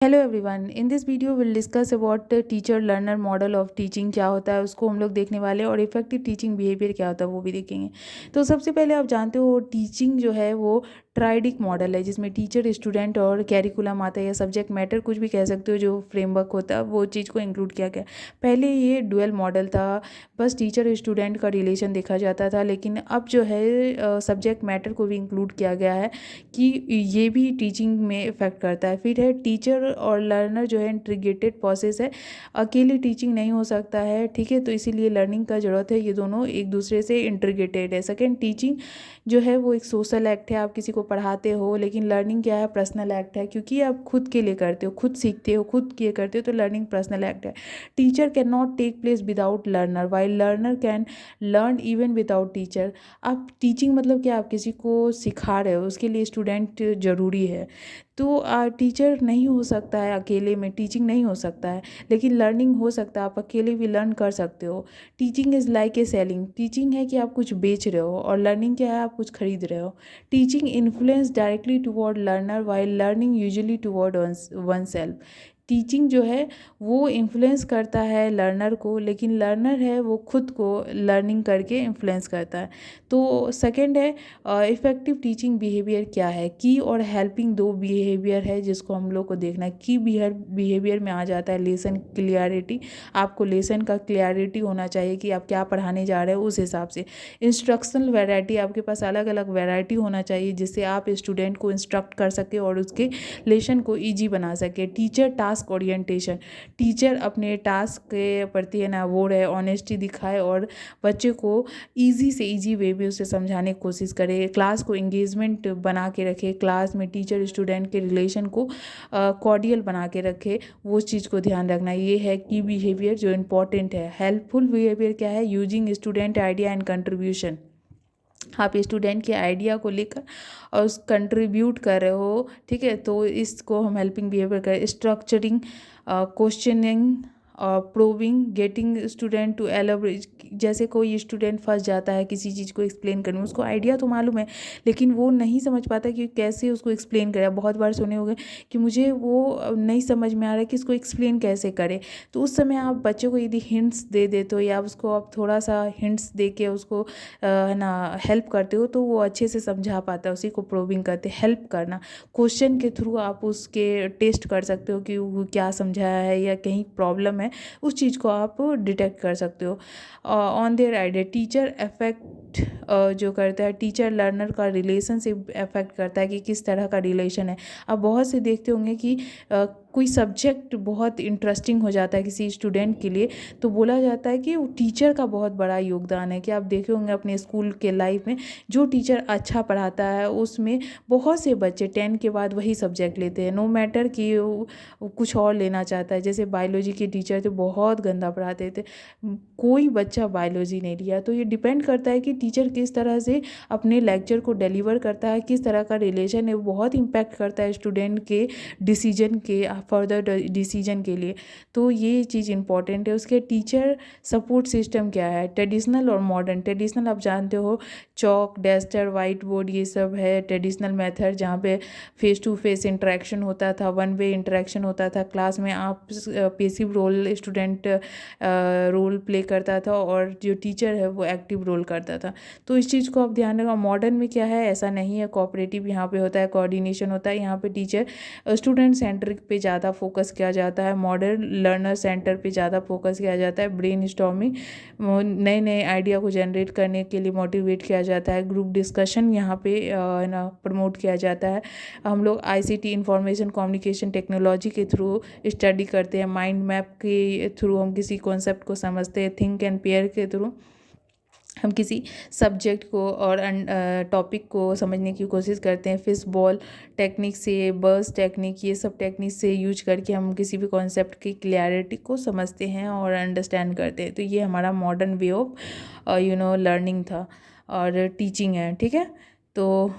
Hello everyone, in this video will discuss about teacher learner model of teaching क्या होता है उसको हम लोग देखने वाले हैं और इफेक्टिव टीचिंग बिहेवियर क्या होता है वो भी देखेंगे। तो सबसे पहले आप जानते हो टीचिंग जो है वो ट्राइडिक मॉडल है जिसमें टीचर स्टूडेंट और कैरिकुलम आता है या सब्जेक्ट मैटर कुछ भी कह सकते हो जो फ्रेमवर्क होता है वो चीज़ को इंक्लूड किया गया। पहले ये डुअल मॉडल था, बस टीचर स्टूडेंट का रिलेशन देखा जाता था, लेकिन अब जो है सब्जेक्ट मैटर को भी इंक्लूड किया गया है कि ये भी टीचिंग में इफ़ेक्ट करता है। फिर है टीचर और लर्नर जो है इंटीग्रेटेड प्रोसेस है, अकेले टीचिंग नहीं हो सकता है, ठीक है। तो इसीलिए लर्निंग का ज़रूरत है, ये दोनों एक दूसरे से इंटीग्रेटेड है। सेकेंड, टीचिंग जो है वो एक सोशल एक्ट है, आप किसी को पढ़ाते हो, लेकिन लर्निंग क्या है, पर्सनल एक्ट है, क्योंकि आप खुद के लिए करते हो, खुद सीखते हो, खुद किए करते हो, तो लर्निंग पर्सनल एक्ट है। Teacher cannot take place without learner while learner can learn even without teacher. आप टीचिंग मतलब क्या, आप किसी को सिखा रहे हो, उसके लिए स्टूडेंट ज़रूरी है। तो टीचर नहीं हो सकता है अकेले में, टीचिंग नहीं हो सकता है, लेकिन लर्निंग हो सकता है, आप अकेले भी लर्न कर सकते हो। Teaching is like a selling, teaching है कि आप कुछ बेच रहे हो, और लर्निंग क्या है, आप कुछ खरीद रहे हो। Teaching influence directly toward learner while learning usually toward one self. Teaching जो है वो इन्फ्लुएंस करता है लर्नर को, लेकिन लर्नर है वो खुद को लर्निंग करके इन्फ्लुएंस करता है। तो सेकंड है इफ़ेक्टिव टीचिंग बिहेवियर क्या है। की और हेल्पिंग दो बिहेवियर है जिसको हम लोग को देखना है। की बिहेवियर में आ जाता है लेसन क्लियरिटी, आपको लेसन का क्लियरिटी होना चाहिए कि आप क्या पढ़ाने जा रहे हो उस हिसाब से। इंस्ट्रक्शनल वैरायटी, आपके पास अलग अलग वैरायटी होना चाहिए जिससे आप स्टूडेंट को इंस्ट्रक्ट कर सके और उसके लेसन को ईजी बना सके। टीचर टास्क ओरिएंटेशन, टीचर अपने टास्क के प्रति है ना वो रहे, ऑनेस्टी दिखाए और बच्चे को ईजी से ईजी वे में उसे समझाने की कोशिश करे, क्लास को इंगेजमेंट बना के रखे, क्लास में टीचर स्टूडेंट के रिलेशन को कॉर्डियल बना के रखे, वो चीज़ को ध्यान रखना। ये है की बिहेवियर जो इम्पॉर्टेंट है। हेल्पफुल बिहेवियर क्या है, using student idea and contribution, आप स्टूडेंट के आइडिया को लेकर और उस कंट्रीब्यूट कर रहे हो, ठीक है, तो इसको हम हेल्पिंग बिहेवियर करें। स्ट्रक्चरिंग, क्वेश्चनिंग और probing, getting student to elaborate, जैसे कोई स्टूडेंट फंस जाता है किसी चीज़ को एक्सप्लेन करने में, उसको आइडिया तो मालूम है लेकिन वो नहीं समझ पाता कि कैसे उसको एक्सप्लेन करे। बहुत बार सुने होंगे कि मुझे वो नहीं समझ में आ रहा है कि इसको एक्सप्लेन कैसे करे, तो उस समय आप बच्चे को यदि हिंट्स दे देते हो या उसको आप थोड़ा सा हिंट्स दे के उसको है ना हेल्प करते हो तो वो अच्छे से समझा पाता है। उसी को प्रोबिंग करते, हेल्प करना। क्वेश्चन के थ्रू आप उसके टेस्ट कर सकते हो कि वो क्या समझाया है या कहीं प्रॉब्लम है, उस चीज़ को आप डिटेक्ट कर सकते हो। On their idea, teacher affect जो करता है, टीचर लर्नर का रिलेशनशिप अफेक्ट करता है कि किस तरह का रिलेशन है। आप बहुत से देखते होंगे कि कोई सब्जेक्ट बहुत इंटरेस्टिंग हो जाता है किसी स्टूडेंट के लिए, तो बोला जाता है कि वो टीचर का बहुत बड़ा योगदान है। कि आप देखे होंगे अपने स्कूल के लाइफ में, जो टीचर अच्छा पढ़ाता है उसमें बहुत से बच्चे 10 के बाद वही सब्जेक्ट लेते हैं, नो मैटर कि वो कुछ और लेना चाहता है। जैसे बायोलॉजी के टीचर थे, बहुत गंदा पढ़ाते थे, कोई बच्चा बायोलॉजी नहीं लिया। तो ये डिपेंड करता है कि टीचर किस तरह से अपने लेक्चर को डिलीवर करता है, किस तरह का रिलेशन है, वो बहुत इम्पैक्ट करता है स्टूडेंट के डिसीजन के, फर्दर डिसीजन के लिए। तो ये चीज़ इंपॉर्टेंट है। उसके टीचर सपोर्ट सिस्टम क्या है, ट्रेडिशनल और मॉडर्न। ट्रेडिशनल आप जानते हो, चॉक, डस्टर, वाइट बोर्ड, ये सब है ट्रेडिशनल मेथड, जहाँ पे फेस टू फेस इंटरेक्शन होता था, वन वे इंटरेक्शन होता था। क्लास में आप passive role, student role play करता था और जो टीचर है वो एक्टिव रोल करता था। तो इस चीज़ को आप ध्यान रखो। मॉडर्न में क्या है, ऐसा नहीं है, कोऑपरेटिव यहाँ पे होता है, कोऑर्डिनेशन होता है। यहाँ पे टीचर स्टूडेंट सेंटर पे ज़्यादा फोकस किया जाता है, मॉडर्न लर्नर सेंटर पे ज़्यादा फोकस किया जाता है। ब्रेन स्टॉर्मिंग, नए नए आइडिया को जनरेट करने के लिए मोटिवेट किया जाता है। ग्रुप डिस्कशन यहाँ पे ना प्रमोट किया जाता है। हम लोग आईसीटी, इंफॉर्मेशन कम्युनिकेशन टेक्नोलॉजी के थ्रू स्टडी करते हैं। माइंड मैप के थ्रू हम किसी कॉन्सेप्ट को समझते हैं। थिंक एंड पेयर के थ्रू हम किसी सब्जेक्ट को और टॉपिक को समझने की कोशिश करते हैं। फिश बॉल टेक्निक से, बर्स टेक्निक, ये सब टेक्निक से यूज करके हम किसी भी कॉन्सेप्ट की क्लैरिटी को समझते हैं और अंडरस्टैंड करते हैं। तो ये हमारा मॉडर्न वे ऑफ लर्निंग था और टीचिंग है, ठीक है। तो